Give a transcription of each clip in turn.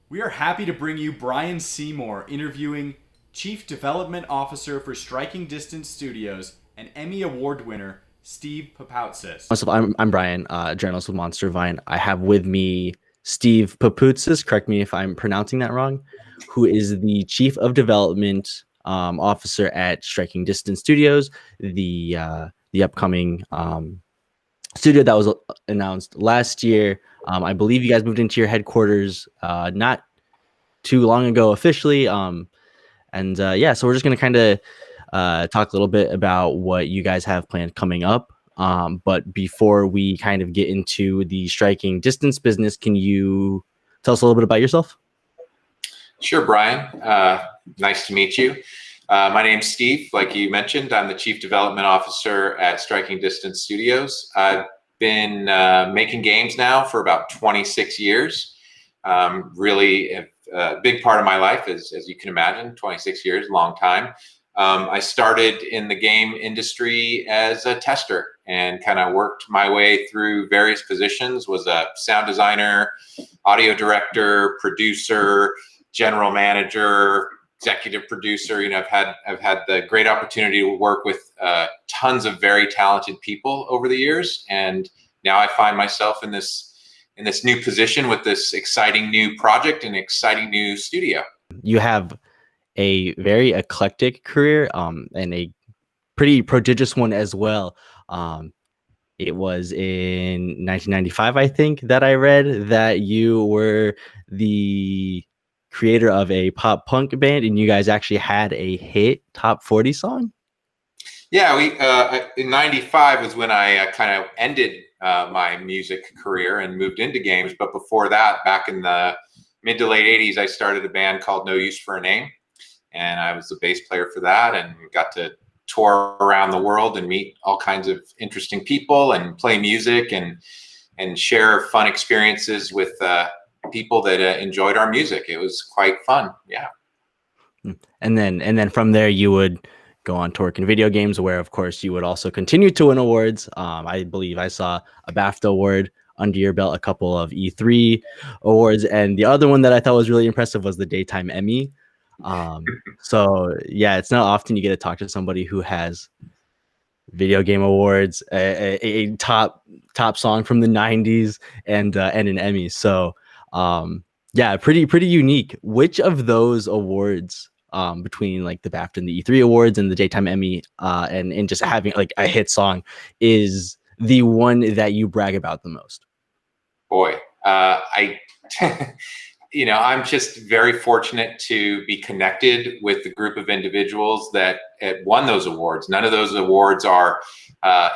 We are happy to bring you Brian Seymour interviewing Chief Development Officer for Striking Distance Studios and Emmy Award winner Steve Papoutsis. I'm Brian, journalist with MonsterVine. I have with me Steve Papoutsis, correct me if I'm pronouncing that wrong, who is the Chief of Development Officer at Striking Distance Studios, the upcoming studio that was announced last year. I believe you guys moved into your headquarters not too long ago officially. So we're just going to kind of talk a little bit about what you guys have planned coming up. But before we kind of get into the striking distance business, can you tell us a little bit about yourself? Sure, Brian. Nice to meet you. My name's Steve. Like you mentioned, I'm the Chief Development Officer at Striking Distance Studios. I've been making games now for about 26 years. Really a big part of my life, as you can imagine, 26 years, long time. I started in the game industry as a tester and kind of worked my way through various positions, was a sound designer, audio director, producer, general manager, executive producer. You know, I've had the great opportunity to work with tons of very talented people over the years, and now I find myself in this new position with this exciting new project and exciting new studio. You have a very eclectic career and a pretty prodigious one as well. It was in 1995, I think, that I read that you were the creator of a pop punk band and you guys actually had a hit top 40 song. Yeah, we in '95 was when I kind of ended my music career and moved into games. But before that, back in the mid to late '80s, I started a band called No Use for a Name, and I was the bass player for that, and got to tour around the world and meet all kinds of interesting people and play music and share fun experiences with people that enjoyed our music. It was quite fun. Yeah. And then from there you would go on to work in video games, where of course you would also continue to win awards. I believe I saw a BAFTA award under your belt, a couple of E3 awards, and the other one that I thought was really impressive was the Daytime Emmy. So yeah, it's not often you get to talk to somebody who has video game awards, a top song from the 90s, and an Emmy. So yeah, pretty unique. Which of those awards, between like the BAFTA and the E3 awards and the Daytime Emmy, and just having like a hit song, is the one that you brag about the most? Boy, I I'm just very fortunate to be connected with the group of individuals that won those awards. None of those awards are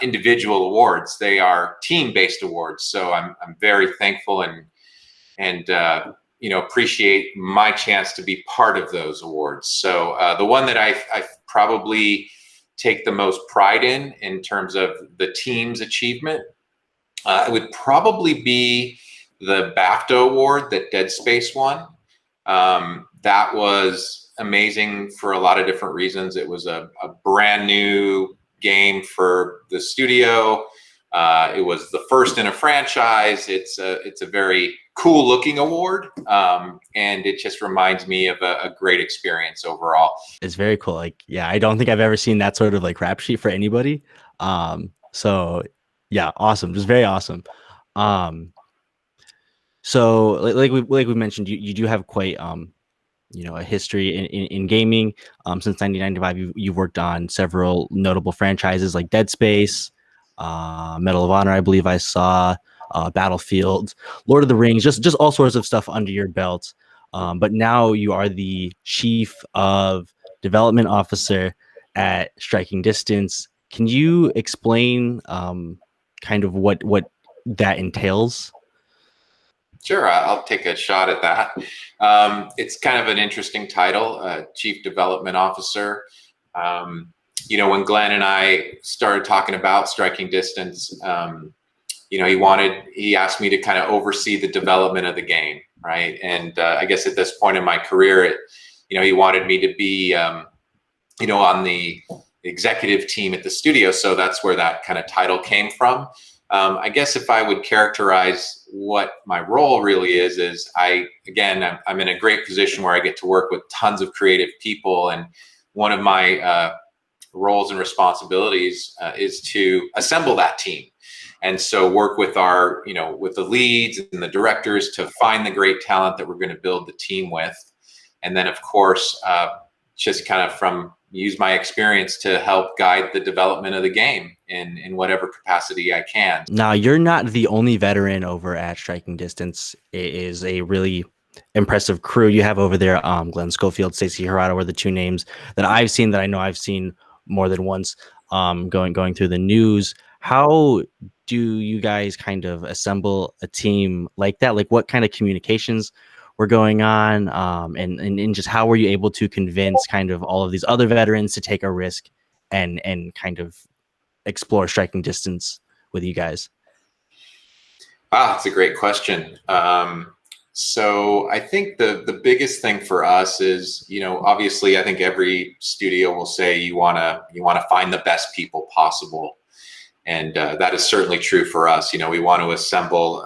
individual awards; they are team-based awards. So I'm very thankful and appreciate my chance to be part of those awards. So the one that I probably take the most pride in terms of the team's achievement, it would probably be the BAFTA award that Dead Space won. That was amazing for a lot of different reasons. It was a brand new game for the studio. It was the first in a franchise. It's a very cool looking award, and it just reminds me of a great experience overall. It's very cool. Like, yeah, I don't think I've ever seen that sort of like rap sheet for anybody. So yeah, awesome, just very awesome. So like we mentioned, you do have quite a history in gaming. Since 1995, you've worked on several notable franchises like Dead Space, Medal of Honor, I believe I saw, Battlefield, Lord of the Rings, just all sorts of stuff under your belt. But now you are the Chief of Development Officer at Striking Distance. Can you explain kind of what that entails? Sure, I'll take a shot at that. It's kind of an interesting title, Chief Development Officer. When Glenn and I started talking about Striking Distance, he asked me to kind of oversee the development of the game, right? And I guess at this point in my career, he wanted me to be, on the executive team at the studio. So that's where that kind of title came from. I guess if I would characterize what my role really is I'm in a great position where I get to work with tons of creative people, and one of my roles and responsibilities is to assemble that team. And so work with our, with the leads and the directors to find the great talent that we're going to build the team with. And then, of course, just kind of use my experience to help guide the development of the game in whatever capacity I can. Now, you're not the only veteran over at Striking Distance. It is a really impressive crew you have over there. Glenn Schofield, Stacey Hirata were the two names that I've seen, that I know I've seen more than once going through the news. How do you guys kind of assemble a team like that? Like, what kind of communications were going on, and just how were you able to convince kind of all of these other veterans to take a risk and kind of explore Striking Distance with you guys? Wow, that's a great question. So I think the biggest thing for us is, obviously I think every studio will say you want to find the best people possible. And that is certainly true for us. We want to assemble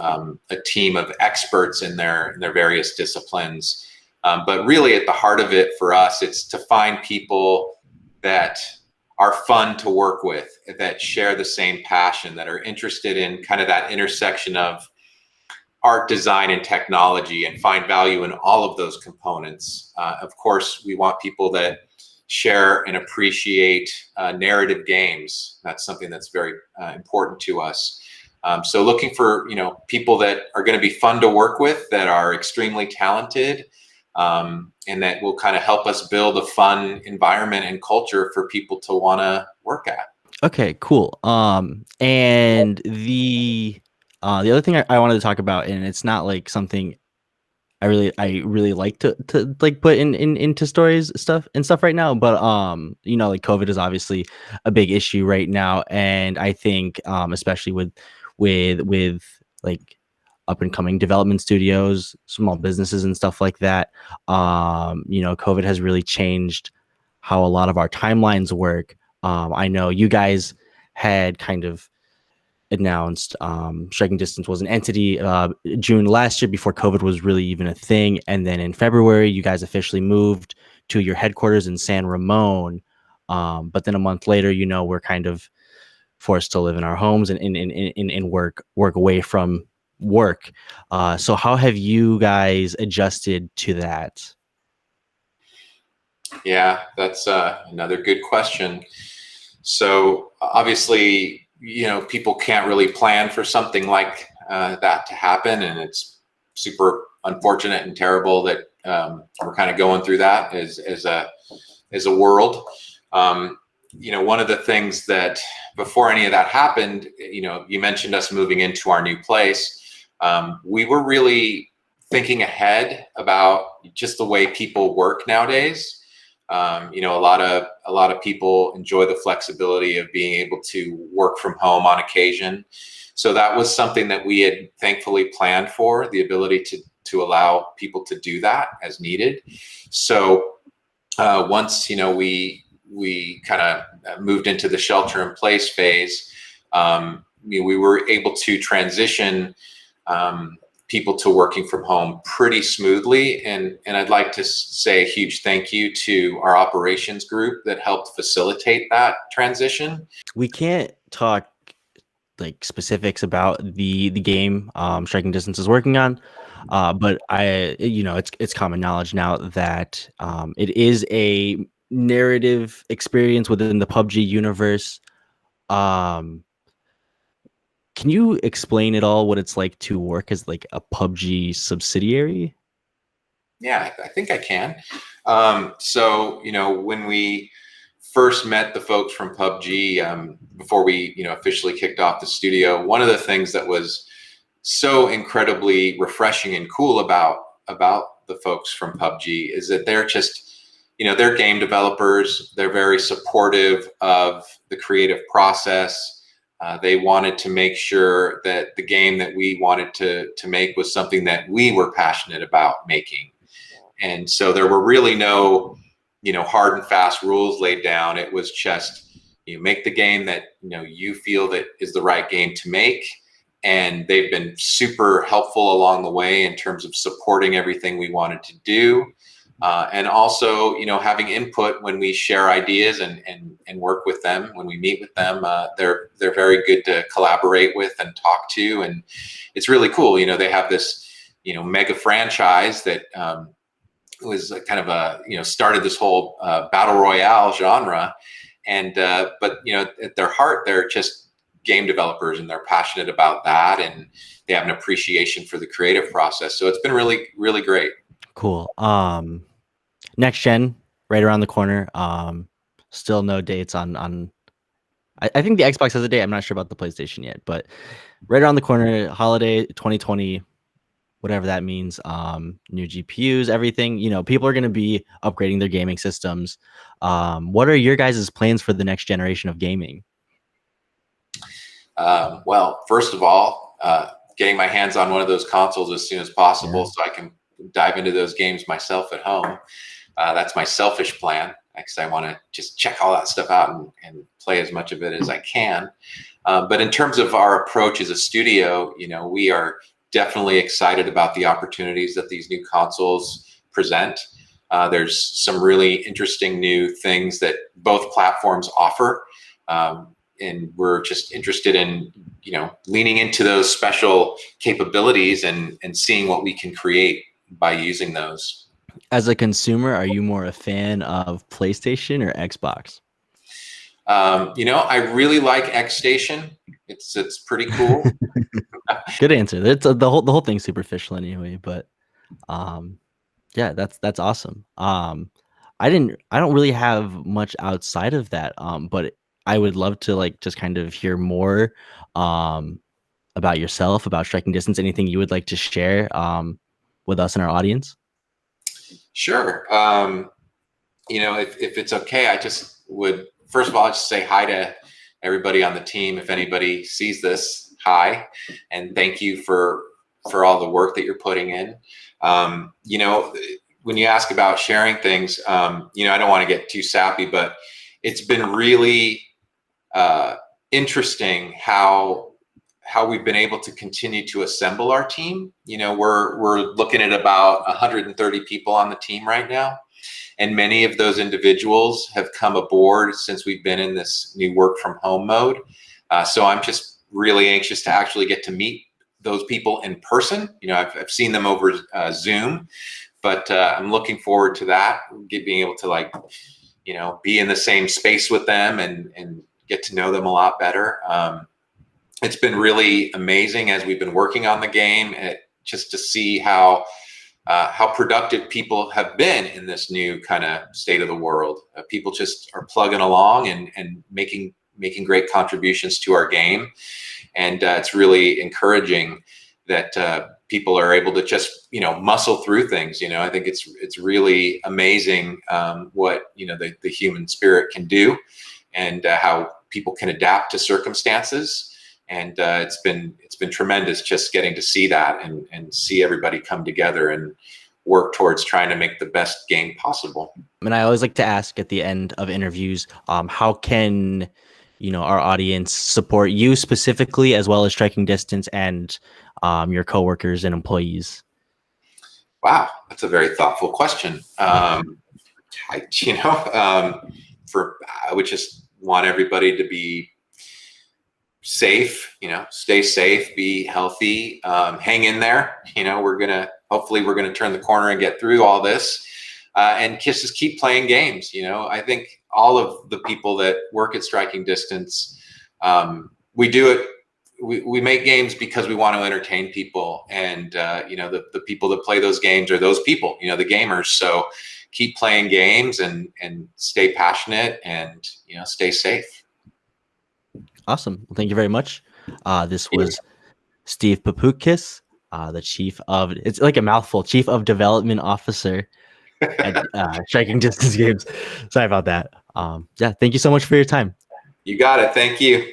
a team of experts in their various disciplines. But really at the heart of it for us, it's to find people that are fun to work with, that share the same passion, that are interested in kind of that intersection of art, design, and technology, and find value in all of those components. Of course, we want people that share and appreciate narrative games. That's something that's very important to us. So looking for people that are going to be fun to work with, that are extremely talented, and that will kind of help us build a fun environment and culture for people to want to work at. Okay, cool. And the other thing I wanted to talk about, and it's not like something I really like to like put into stories stuff right now, but like COVID is obviously a big issue right now, and I think especially with like up and coming development studios, small businesses and stuff like that, COVID has really changed how a lot of our timelines work. I know you guys had kind of announced Striking Distance was an entity June last year, before COVID was really even a thing, and then in February you guys officially moved to your headquarters in San Ramon, but then a month later we're kind of forced to live in our homes and work away from work. So how have you guys adjusted to that? Yeah, that's another good question. So obviously, people can't really plan for something like that to happen, and it's super unfortunate and terrible that we're kind of going through that as a world. One of the things that before any of that happened, you mentioned us moving into our new place. We were really thinking ahead about just the way people work nowadays. A lot of people enjoy the flexibility of being able to work from home on occasion. So that was something that we had thankfully planned for, the ability to allow people to do that as needed. So once we kind of moved into the shelter in place phase, we were able to transition people to working from home pretty smoothly. And I'd like to say a huge thank you to our operations group that helped facilitate that transition. We can't talk like specifics about the game Striking Distance is working on, but it's common knowledge now that it is a narrative experience within the PUBG universe. Can you explain at all what it's like to work as like a PUBG subsidiary? Yeah, I think I can. So, when we first met the folks from PUBG, before we, officially kicked off the studio, one of the things that was so incredibly refreshing and cool about the folks from PUBG is that they're just, they're game developers. They're very supportive of the creative process. They wanted to make sure that the game that we wanted to make was something that we were passionate about making. And so there were really no, hard and fast rules laid down. It was just, make the game that, you feel that is the right game to make, and they've been super helpful along the way in terms of supporting everything we wanted to do. And also, having input when we share ideas and work with them. When we meet with them, they're very good to collaborate with and talk to, and it's really cool. They have this, mega franchise that was kind of started this whole battle royale genre, and but at their heart, they're just game developers, and they're passionate about that, and they have an appreciation for the creative process. So it's been really, really great. Cool. Next gen right around the corner. Still no dates on I think the Xbox has a date. I'm not sure about the PlayStation yet, but right around the corner, holiday 2020, whatever that means. New GPUs, everything. People are going to be upgrading their gaming systems. What are your guys' plans for the next generation of gaming? Well, first of all, getting my hands on one of those consoles as soon as possible, so I can dive into those games myself at home. That's my selfish plan, because I want to just check all that stuff out and play as much of it as I can. But in terms of our approach as a studio, we are definitely excited about the opportunities that these new consoles present. There's some really interesting new things that both platforms offer. And we're just interested in, leaning into those special capabilities and seeing what we can create by using those. As a consumer, are you more a fan of PlayStation or Xbox? I really like XStation. It's pretty cool. Good answer. It's the whole thing's superficial anyway, but yeah, that's awesome. I don't really have much outside of that. But I would love to just kind of hear more about yourself, about Striking Distance, anything you would like to share with us and our audience. Sure. If it's okay, I just would, first of all, just say hi to everybody on the team. If anybody sees this, hi, and thank you for all the work that you're putting in. When you ask about sharing things, I don't want to get too sappy, but it's been really interesting how we've been able to continue to assemble our team. We're looking at about 130 people on the team right now. And many of those individuals have come aboard since we've been in this new work from home mode. So I'm just really anxious to actually get to meet those people in person. I've seen them over Zoom, but I'm looking forward to that, being able to be in the same space with them and get to know them a lot better. It's been really amazing as we've been working on the game, just to see how productive people have been in this new kind of state of the world. People just are plugging along and making great contributions to our game, and it's really encouraging that people are able to just muscle through things. I think it's really amazing what the human spirit can do, and how people can adapt to circumstances. And it's been tremendous just getting to see that and see everybody come together and work towards trying to make the best game possible. And I always like to ask at the end of interviews, how can our audience support you specifically, as well as Striking Distance and your coworkers and employees? Wow, that's a very thoughtful question. I would just want everybody to be safe, stay safe, be healthy, hang in there. Hopefully we're gonna turn the corner and get through all this, and just keep playing games. I think all of the people that work at Striking Distance, we do it. We make games because we want to entertain people, and the people that play those games are those people, the gamers. So keep playing games and stay passionate and stay safe. Awesome. Well, thank you very much. This was Steve Papoutsis, the chief of, it's like a mouthful, Chief of Development Officer at Striking Distance Games. Sorry about that. Yeah, thank you so much for your time. You got it. Thank you.